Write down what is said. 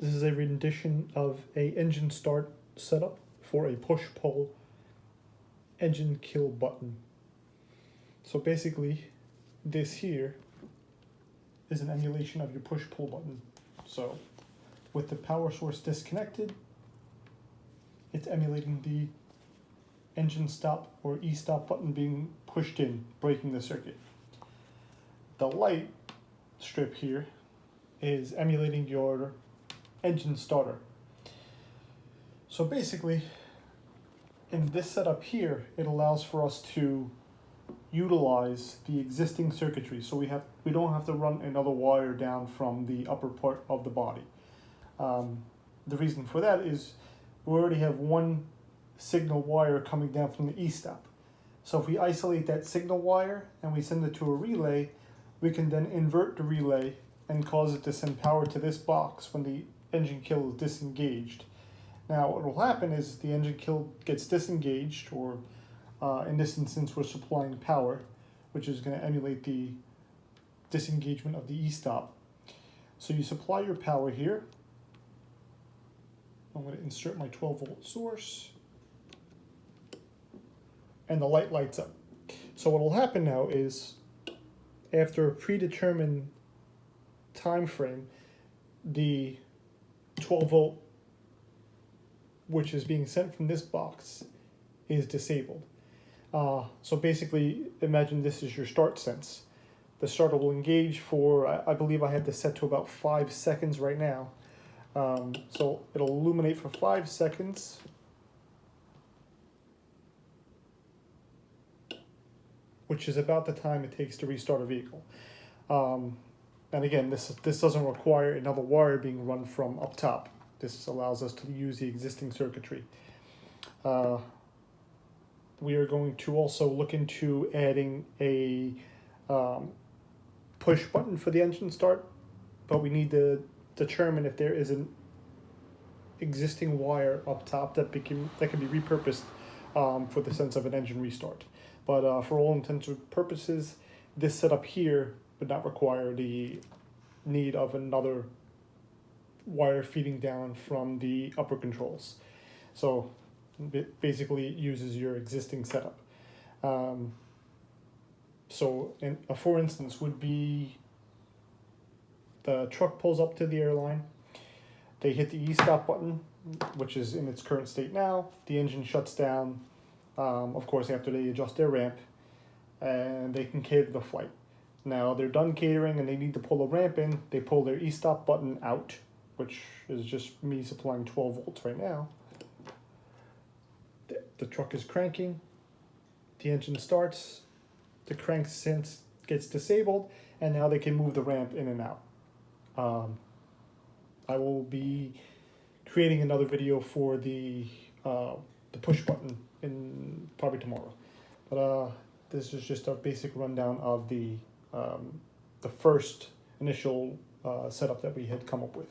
This is a rendition of a engine start setup for a push-pull engine kill button. So basically, this here is an emulation of your push-pull button. So with the power source disconnected, it's emulating the engine stop or e-stop button being pushed in, breaking the circuit. The light strip here is emulating your engine starter. So basically, in this setup here, it allows for us to utilize the existing circuitry. So we don't have to run another wire down from the upper part of the body. The reason for that is we already have one signal wire coming down from the e-stop. So if we isolate that signal wire and we send it to a relay, we can then invert the relay and cause it to send power to this box when the engine kill is disengaged. Now what will happen is the engine kill gets disengaged, or in this instance we're supplying power, which is going to emulate the disengagement of the e-stop. So you supply your power here. I'm going to insert my 12-volt source, and the light lights up. So what will happen now is, after a predetermined time frame, the 12-volt, which is being sent from this box, is disabled. So basically, imagine this is your start sense. The starter will engage for, I believe I have this set to about 5 seconds right now. So it'll illuminate for 5 seconds. Which is about the time it takes to restart a vehicle. And again, this doesn't require another wire being run from up top. This allows us to use the existing circuitry. We are going to also look into adding a push button for the engine start, but we need to determine if there is an existing wire up top that can be repurposed for the sense of an engine restart. But for all intents and purposes, this setup here would not require the need of another wire feeding down from the upper controls. So it basically uses your existing setup. So for instance would be the truck pulls up to the airline, they hit the e-stop button, which is in its current state now, the engine shuts down, of course after they adjust their ramp, and they can cater the flight. Now they're done catering and they need to pull a ramp in, they pull their e-stop button out, which is just me supplying 12 volts right now. The truck is cranking, the engine starts, the crank sense gets disabled, and now they can move the ramp in and out. I will be creating another video for the push button in probably tomorrow. But this is just a basic rundown of the first initial setup that we had come up with.